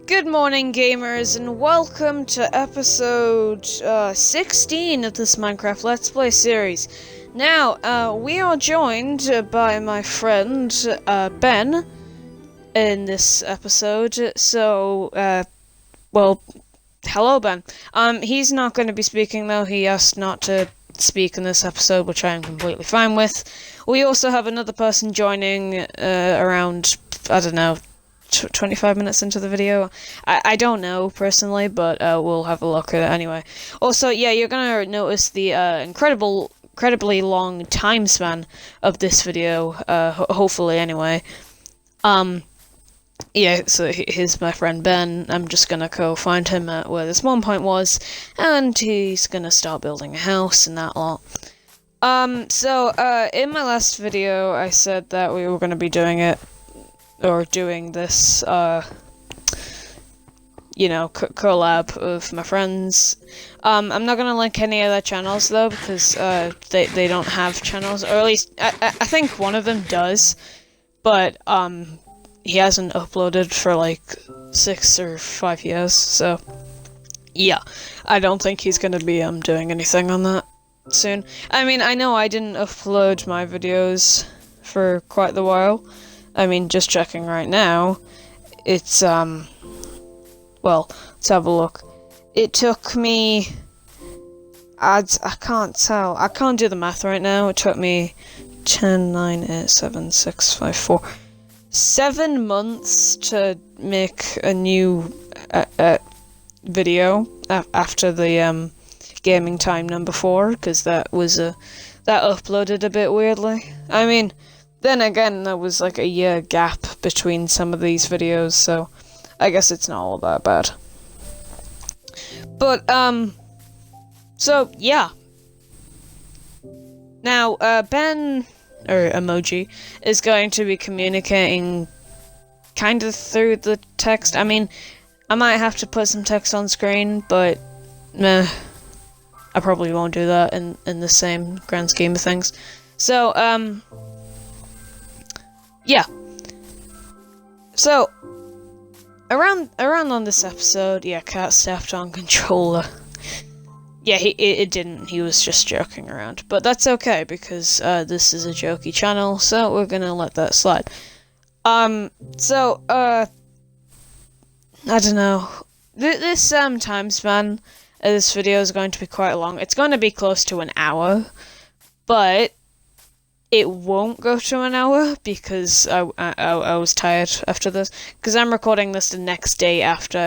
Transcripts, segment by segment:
Good morning, gamers, and welcome to episode 16 of this Minecraft Let's Play series. Now, we are joined by my friend, Ben, in this episode. So, well, hello, Ben. He's not going to be speaking, though. He asked not to speak in this episode, which I am completely fine with. We also have another person joining, around, I don't know, 25 minutes into the video. I don't know personally, but we'll have a look at it anyway. Also, yeah, you're gonna notice the incredibly long time span of this video, hopefully anyway. Yeah, so here's my friend Ben. I'm just gonna go find him at where this one point was, and he's gonna start building a house and that lot. So, in my last video, I said that we were gonna be doing this, collab of my friends. I'm not gonna link any of their channels, though, because, they don't have channels, or at least, I think one of them does, but, he hasn't uploaded for, like, 6 or 5 years, so, yeah, I don't think he's gonna be, doing anything on that soon. I mean, I know I didn't upload my videos for quite a while. I mean, just checking right now, it's, well, let's have a look. It took me, I can't tell, I can't do the math right now. It took me 10, 9, 8, 7, 6, 5, 4, 7 months to make a new video after the gaming time number 4, because that uploaded a bit weirdly. I mean, then again, there was like a year gap between some of these videos, so I guess it's not all that bad. But, so, yeah. Now, Ben, or Emoji, is going to be communicating kind of through the text. I mean, I might have to put some text on screen, but, meh, I probably won't do that in the same grand scheme of things. So, yeah. So, around on this episode, yeah, Cat stepped on controller. Yeah, it didn't. He was just joking around. But that's okay, because this is a jokey channel, so we're gonna let that slide. I don't know. This time span of this video is going to be quite long. It's going to be close to an hour, but it won't go to an hour because I was tired after this. Because I'm recording this the next day after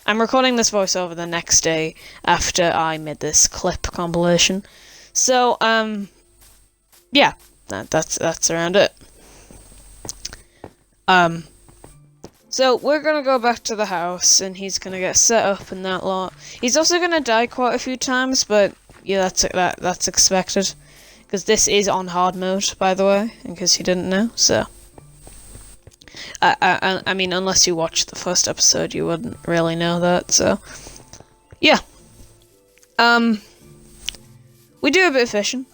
I'm recording this voiceover the next day after I made this clip compilation. So, yeah, that's around it. So we're gonna go back to the house, and he's gonna get set up and that lot. He's also gonna die quite a few times, but yeah, that's expected. Because this is on hard mode, by the way, in case you didn't know, so. I mean, unless you watched the first episode, you wouldn't really know that, so. Yeah. We do a bit of fishing.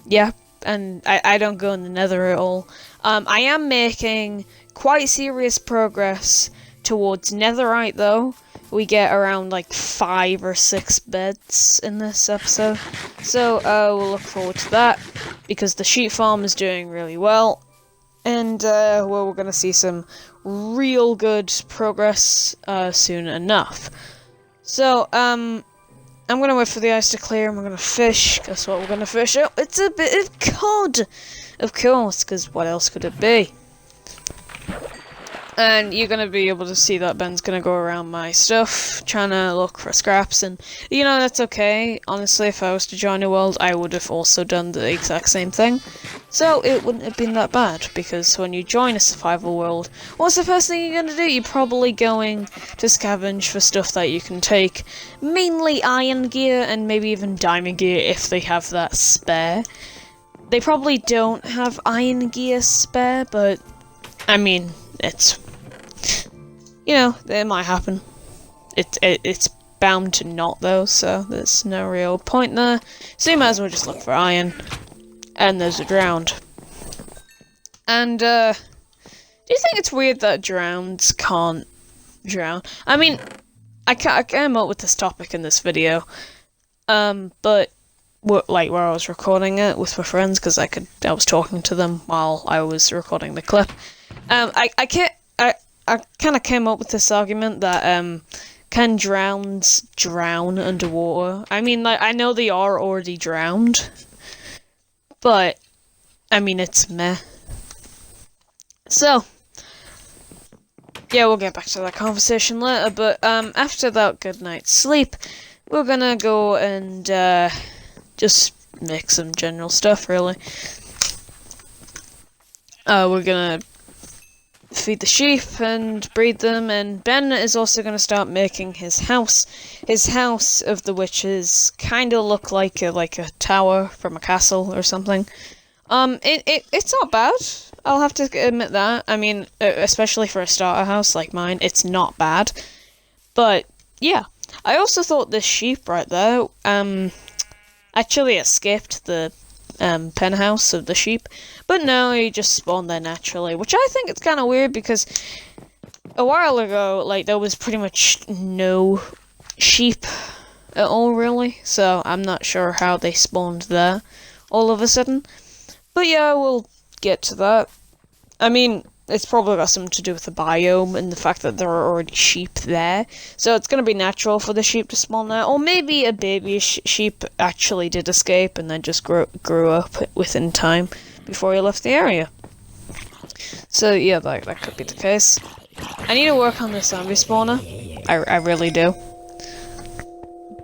Yeah, and I don't go in the nether at all. I am making quite serious progress towards netherite, though. We get around, like, 5 or 6 beds in this episode. So, we'll look forward to that, because the sheep farm is doing really well. And, well, we're gonna see some real good progress, soon enough. So, I'm gonna wait for the ice to clear, and we're gonna fish. Guess what we're gonna fish? Oh, it's a bit of cod! Of course, because what else could it be? And you're gonna be able to see that Ben's gonna go around my stuff, trying to look for scraps, and, you know, that's okay. Honestly, if I was to join a world, I would have also done the exact same thing. So, it wouldn't have been that bad, because when you join a survival world, what's the first thing you're gonna do? You're probably going to scavenge for stuff that you can take. Mainly iron gear, and maybe even diamond gear if they have that spare. They probably don't have iron gear spare, but, I mean, it's, you know, it might happen. It's bound to not, though, so there's no real point there. So you might as well just look for iron. And there's a drowned. And, do you think it's weird that drowns can't drown? I mean, I came up with this topic in this video, but where I was recording it with my friends because I was talking to them while I was recording the clip. I kind of came up with this argument that can drowns drown underwater? I mean, like, I know they are already drowned, but I mean, it's meh. So yeah, we'll get back to that conversation later, but after that good night's sleep, we're gonna go and just make some general stuff, really. We're gonna feed the sheep and breed them, and Ben is also gonna start making his house. His house of the witches kinda look like a tower from a castle or something. It's not bad. I'll have to admit that. I mean, especially for a starter house like mine, it's not bad. But, yeah. I also thought this sheep right there, actually escaped the, pen house of the sheep. But no, he just spawned there naturally, which I think it's kind of weird because a while ago, like, there was pretty much no sheep at all, really. So, I'm not sure how they spawned there all of a sudden. But yeah, we'll get to that. I mean, it's probably got something to do with the biome and the fact that there are already sheep there. So it's going to be natural for the sheep to spawn there. Or maybe a baby sheep actually did escape and then just grew up within time before he left the area. So yeah, that could be the case. I need to work on the zombie spawner. I really do.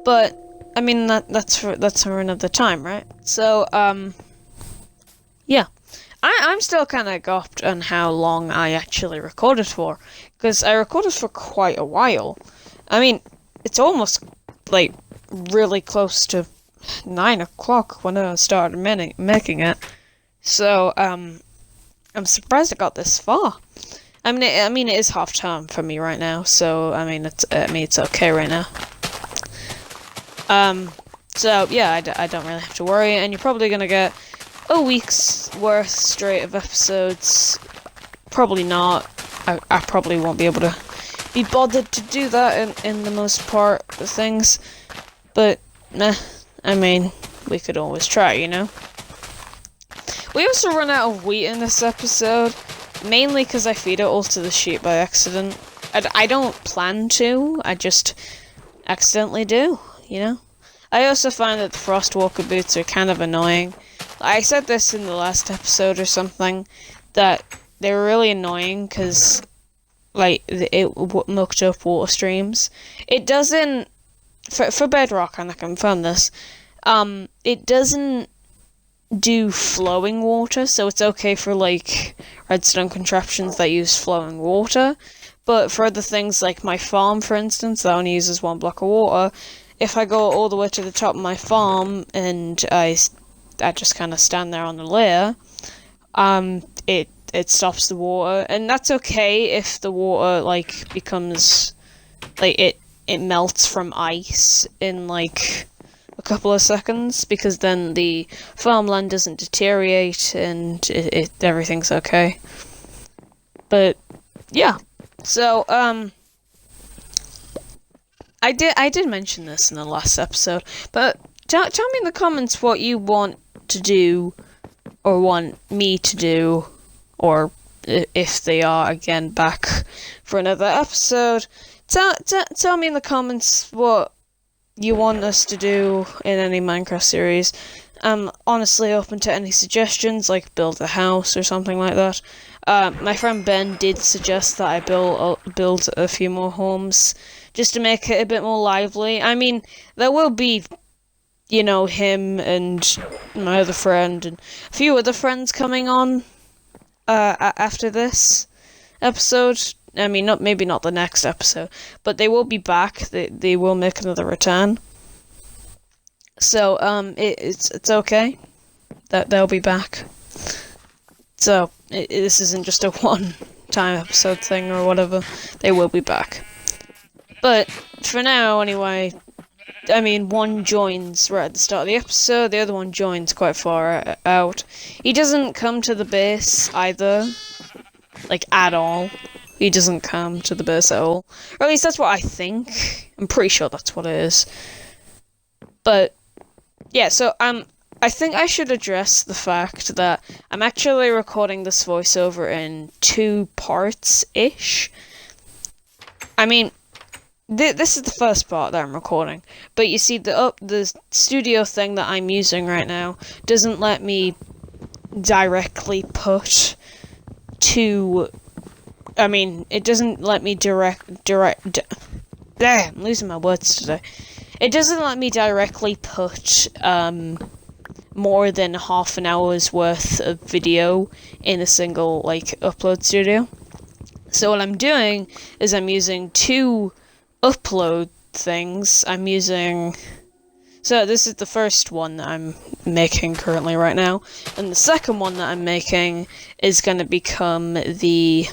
But, I mean, that's for another time, right? So, yeah. I'm still kind of gawped on how long I actually recorded for, because I recorded for quite a while. I mean, it's almost, like, really close to 9 o'clock when I started making it. So, I'm surprised I got this far. I mean, it is half time for me right now, so, I mean, it's okay right now. So, yeah, I don't really have to worry, and you're probably gonna get a week's worth straight of episodes. Probably not. I probably won't be able to be bothered to do that in the most part of things. But, meh, I mean, we could always try, you know? We also run out of wheat in this episode, mainly because I feed it all to the sheep by accident. I don't plan to, I just accidentally do, you know? I also find that the Frostwalker boots are kind of annoying. I said this in the last episode or something, that they were really annoying because, like, it mucked up water streams. It doesn't, for Bedrock, and I confirm this, it doesn't do flowing water, so it's okay for, like, redstone contraptions that use flowing water, but for other things, like my farm, for instance, that only uses 1 block of water, if I go all the way to the top of my farm, and I just kind of stand there on the layer, it stops the water, and that's okay if the water, like, becomes, like, it melts from ice in, like, a couple of seconds, because then the farmland doesn't deteriorate, and everything's okay. But, yeah. So, I did mention this in the last episode, but tell me in the comments what you want to do, or want me to do, or if they are again back for another episode. Tell me in the comments what you want us to do in any Minecraft series. I'm honestly open to any suggestions, like build a house or something like that. My friend Ben did suggest that I build a few more homes, just to make it a bit more lively. I mean, there will be, you know, him and my other friend and a few other friends coming on after this episode. I mean, maybe not the next episode, but they will be back. They will make another return. So it's okay that they'll be back. So this isn't just a one-time episode thing or whatever. They will be back. But for now, anyway, I mean, one joins right at the start of the episode, the other one joins quite far out. He doesn't come to the base either. like, at all. He doesn't come to the base at all. Or at least that's what I think. I'm pretty sure that's what it is. But, yeah, so, I think I should address the fact that I'm actually recording this voiceover in 2 parts-ish. I mean, this is the first part that I'm recording, but you see, the studio thing that I'm using right now doesn't let me directly put it doesn't let me I'm losing my words today. It doesn't let me directly put, more than half an hour's worth of video in a single, like, upload studio. So what I'm doing is I'm using 2 upload things. So this is the first one that I'm making currently right now, and the second one that I'm making is going to become the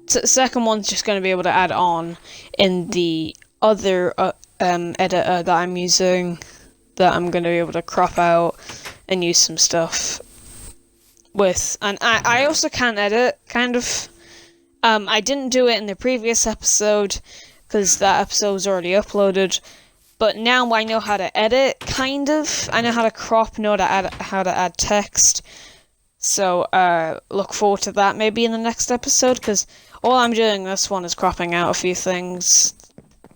second one's just going to be able to add on in the other editor that I'm using, that I'm going to be able to crop out and use some stuff with. And I also can edit, kind of. I didn't do it in the previous episode, because that episode was already uploaded, but now I know how to edit, kind of. I know how to crop, how to add text, so look forward to that maybe in the next episode, because all I'm doing this one is cropping out a few things,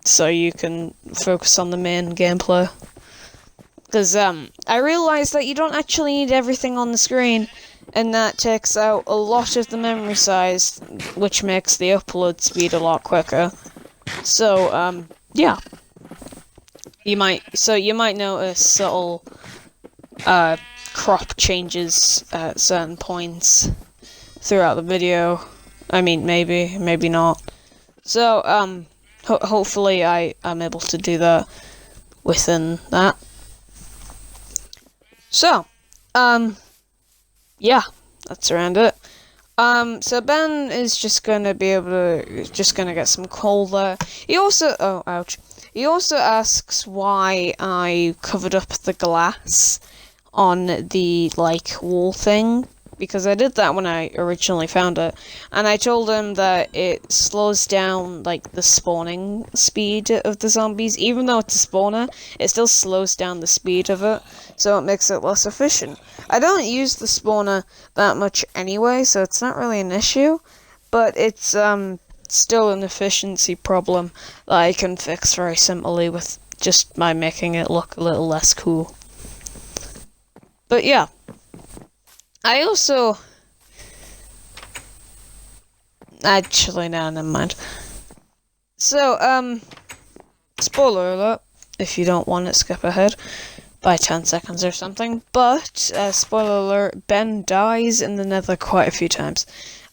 so you can focus on the main gameplay. Because I realised that you don't actually need everything on the screen, and that takes out a lot of the memory size, which makes the upload speed a lot quicker. So, yeah. You might notice subtle crop changes at certain points throughout the video. I mean, maybe not. So, hopefully I am able to do that within that. So, yeah, that's around it. So Ben is just gonna get some coal there. He also, He also asks why I covered up the glass on the, like, wall thing, because I did that when I originally found it, and I told him that it slows down, like, the spawning speed of the zombies. Even though it's a spawner, it still slows down the speed of it, so it makes it less efficient. I don't use the spawner that much anyway, so it's not really an issue, but it's, still an efficiency problem that I can fix very simply with just by making it look a little less cool. But yeah. I also... Actually, no, never mind. So, spoiler alert, if you don't want it, skip ahead by 10 seconds or something. But, spoiler alert, Ben dies in the nether quite a few times.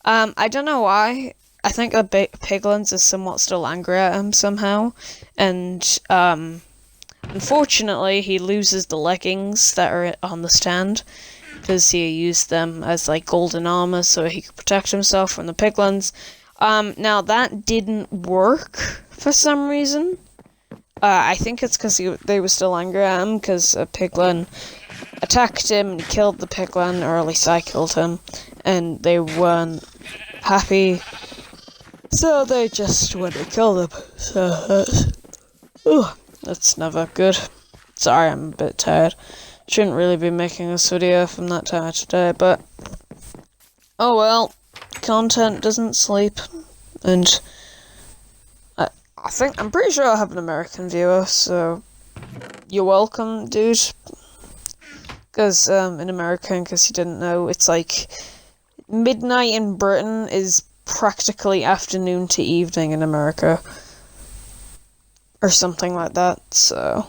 I don't know why. I think the piglins is somewhat still angry at him somehow. And, unfortunately, he loses the leggings that are on the stand, because he used them as, like, golden armor so he could protect himself from the piglins. Now, that didn't work for some reason. I think it's because they were still angry at him, because a piglin attacked him and killed the piglin, or at least I killed him, and they weren't happy, so they just went and killed him. So, that's never good. Sorry, I'm a bit tired. Shouldn't really be making this video from that time today, but oh well, content doesn't sleep, and I'm pretty sure I have an American viewer, so you're welcome, dude. Because in America, in case you didn't know, it's like midnight in Britain is practically afternoon to evening in America, or something like that. So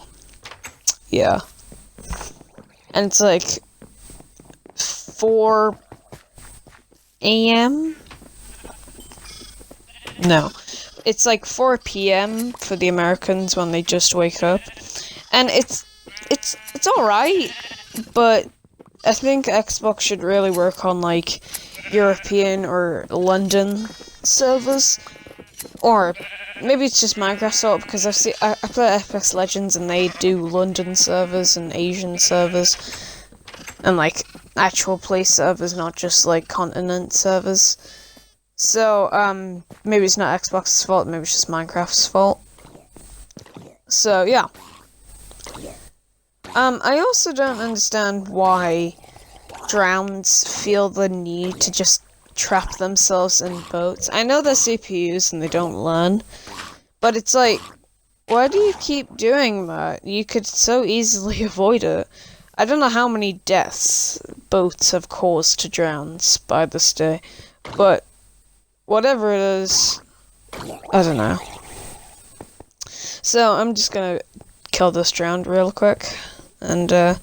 yeah. And it's like 4 a.m.? No. It's like 4 p.m. for the Americans when they just wake up. And it's alright, but I think Xbox should really work on, like, European or London servers. Or maybe it's just Microsoft, because I play Apex Legends and they do London servers and Asian servers. And, like, actual play servers, not just like continent servers. So, maybe it's not Xbox's fault, maybe it's just Minecraft's fault. So, yeah. I also don't understand why drowns feel the need to just trap themselves in boats. I know they're CPUs and they don't learn, but it's like, why do you keep doing that? You could so easily avoid it. I don't know how many deaths boats have caused to drowns by this day, but whatever it is, I don't know. So I'm just gonna kill this drowned real quick, and then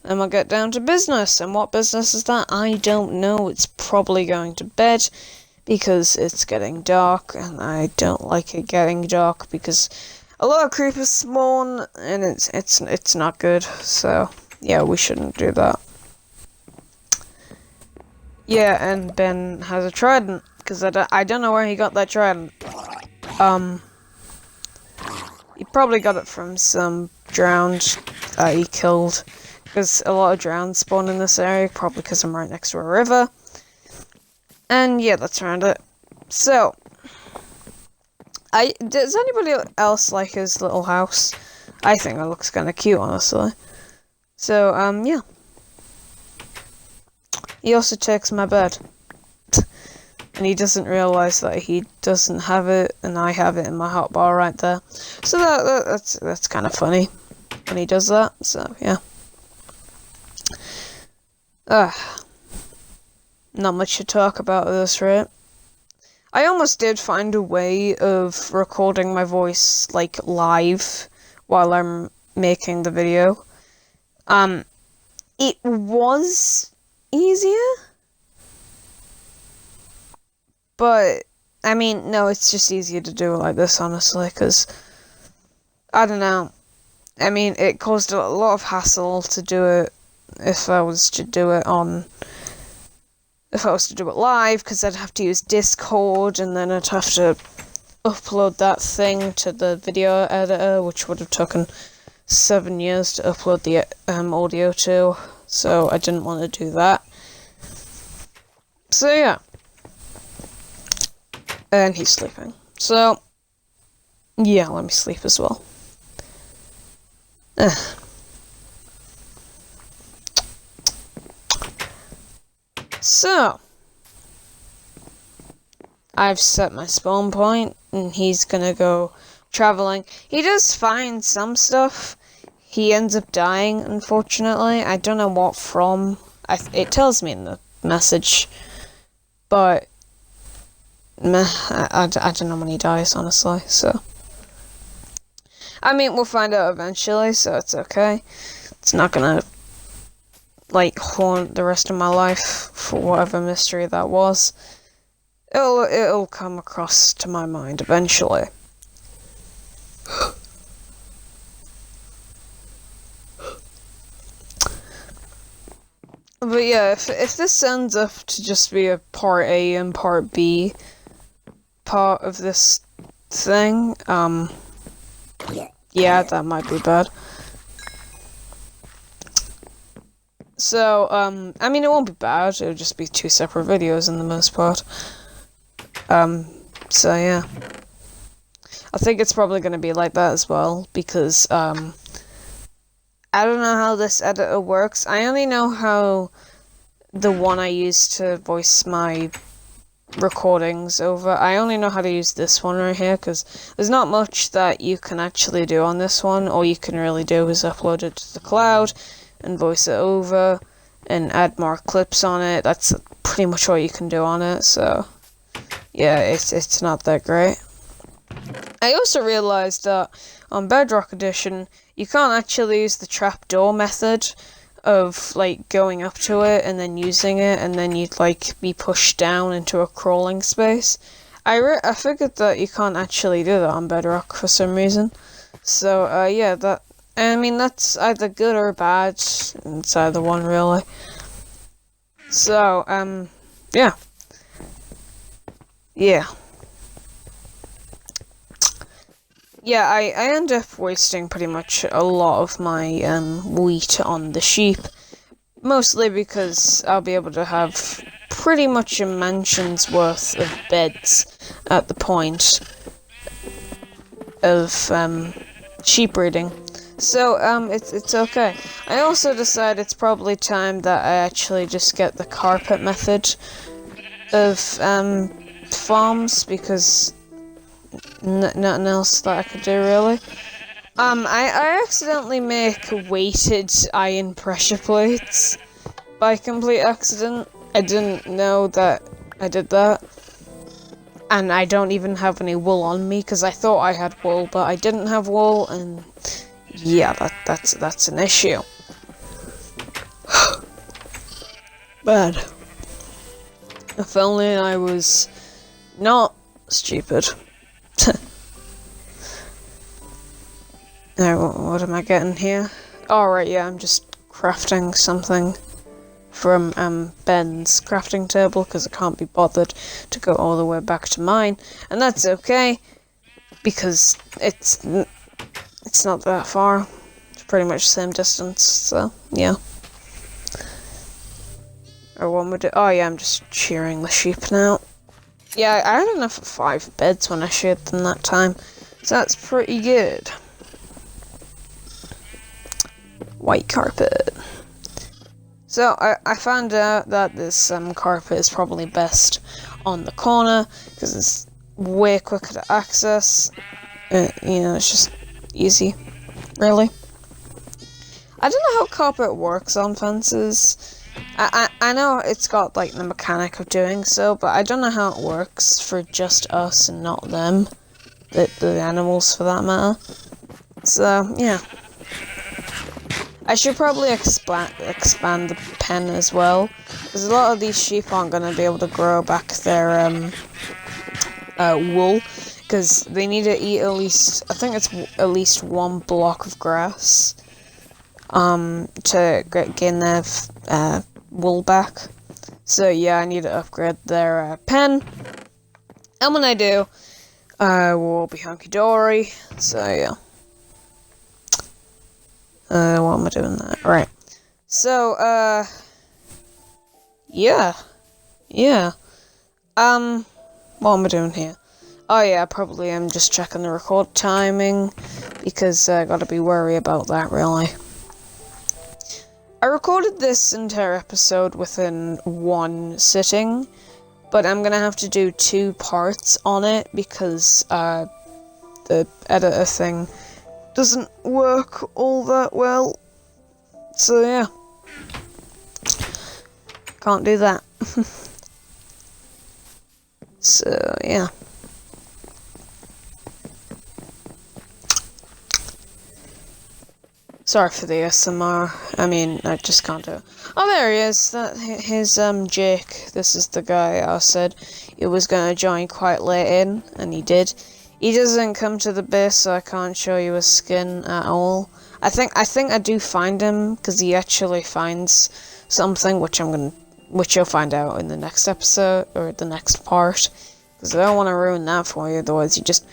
we'll get down to business. And what business is that? I don't know. It's probably going to bed, because it's getting dark, and I don't like it getting dark, because a lot of creepers spawn, and it's not good, so yeah, we shouldn't do that. Yeah, and Ben has a trident, because I don't know where he got that trident. He probably got it from some drowned that he killed, because a lot of drowns spawn in this area, probably because I'm right next to a river. And yeah, that's around it. So, does anybody else like his little house? I think it looks kind of cute, honestly. So, yeah. He also takes my bed. And he doesn't realize that he doesn't have it, and I have it in my hotbar right there. So that's kind of funny when he does that. So yeah. Not much to talk about this, right? I almost did find a way of recording my voice like live while I'm making the video. It was easier. But, I mean, no, it's just easier to do it like this, honestly, because, I don't know. I mean, it caused a lot of hassle to do it if I was to do it live, because I'd have to use Discord, and then I'd have to upload that thing to the video editor, which would have taken 7 years to upload the audio to, so I didn't want to do that. So, yeah. And he's sleeping. So, yeah, let me sleep as well. So, I've set my spawn point, and he's gonna go traveling. He does find some stuff. He ends up dying, unfortunately. I don't know what from. It tells me in the message, but I don't know when he dies, honestly, so. I mean, we'll find out eventually, so it's okay. It's not gonna, like, haunt the rest of my life for whatever mystery that was. It'll come across to my mind eventually. But yeah, if this ends up to just be a part A and part B part of this thing, yeah, that might be bad. So, I mean, it won't be bad, it'll just be 2 separate videos in the most part. So yeah. I think it's probably gonna be like that as well, because, I don't know how this editor works. I only know how the one I use to voice my recordings over. I only know how to use this one right here, because there's not much that you can actually do on this one. All you can really do is upload it to the cloud and voice it over and add more clips on it. That's pretty much all you can do on it, so yeah, it's not that great. I also realized that on Bedrock Edition, you can't actually use the trapdoor method of, like, going up to it and then using it, and then you'd, like, be pushed down into a crawling space. I figured that you can't actually do that on Bedrock for some reason. So, yeah, I mean, that's either good or bad. It's either one, really. So, yeah. Yeah. Yeah, I end up wasting pretty much a lot of my wheat on the sheep, Mostly because I'll be able to have pretty much a mansion's worth of beds at the point of sheep breeding. So it's okay. I also decided it's probably time that I actually just get the carpet method of farms, because nothing else that I could do really. I accidentally make weighted iron pressure plates by complete accident. I didn't know that I did that. And I don't even have any wool on me, because I thought I had wool, but I didn't have wool, and yeah, that's an issue. Bad. If only I was not stupid. Now, what am I getting here? Alright, yeah, I'm just crafting something from Ben's crafting table, because I can't be bothered to go all the way back to mine, and that's okay, because it's not that far. It's pretty much the same distance, so yeah. Or what would it? Oh yeah, I'm just shearing the sheep now. Yeah, I had enough of 5 beds when I sheared them that time, so that's pretty good. White carpet. So I found out that this carpet is probably best on the corner, because it's way quicker to access. You know, it's just easy, really. I don't know how carpet works on fences. I know it's got like the mechanic of doing so, but I don't know how it works for just us and not them, the animals for that matter. So yeah. I should probably expand the pen as well, because a lot of these sheep aren't going to be able to grow back their wool, because they need to eat at least, I think it's at least 1 block of grass to gain their wool back. So yeah, I need to upgrade their pen, and when I do, we'll be hunky-dory, so yeah. What am I doing that? Right. So, yeah. What am I doing here? Oh yeah, probably I'm just checking the record timing, because I gotta be wary about that, really. I recorded this entire episode within 1 sitting, but I'm gonna have to do 2 parts on it, because, the editor thing doesn't work all that well, so yeah, can't do that. So yeah. Sorry for the ASMR. I mean, I just can't do it. Oh, there he is. Here's Jake. This is the guy I said he was gonna join quite late in, and he did. He doesn't come to the base, so I can't show you his skin at all. I think I do find him, because he actually finds something, which you'll find out in the next episode, or the next part, because I don't want to ruin that for you, otherwise you just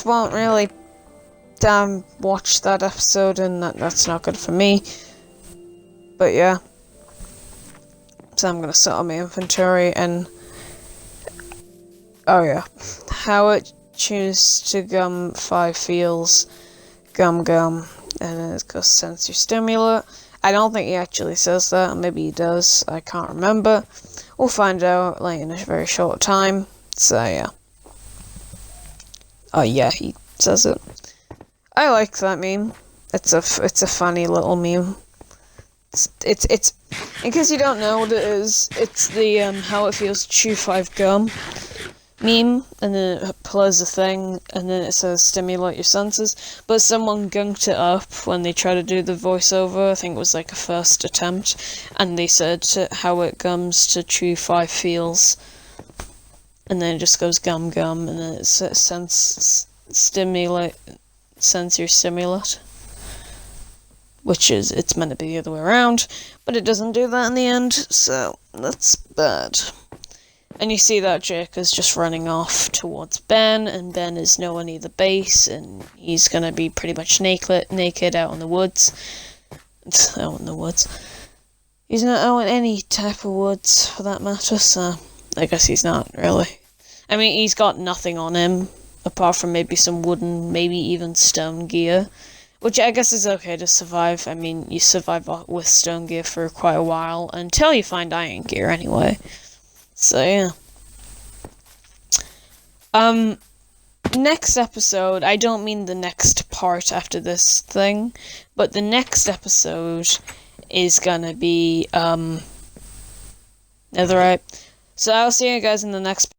won't really watch that episode, and that's not good for me. But yeah. So I'm gonna set on my inventory, and oh yeah. How it choose to gum 5 feels gum, and then it goes sensory stimulant. I don't think he actually says that, maybe he does, I can't remember. We'll find out like in a very short time, so yeah. Oh yeah, he says it. I like that meme. It's a funny little meme. It's in case you don't know what it is, it's the how it feels to chew 5 gum meme, and then it plays a thing, and then it says stimulate your senses, but someone gunked it up when they tried to do the voiceover. I think it was like a first attempt, and they said how it gums to chew 5 feels, and then it just goes gum, and then it says sensory stimulate, which is, it's meant to be the other way around, but it doesn't do that in the end, so that's bad. And you see that Jake is just running off towards Ben, and Ben is nowhere near the base, and he's gonna be pretty much naked out in the woods. Out in the woods. He's not owing any type of woods, for that matter, so I guess he's not, really. I mean, he's got nothing on him, apart from maybe some wooden, maybe even stone gear, which I guess is okay to survive. I mean, you survive with stone gear for quite a while, until you find iron gear, anyway. So, yeah. Next episode, I don't mean the next part after this thing, but the next episode is gonna be, Netherite. So I'll see you guys in the next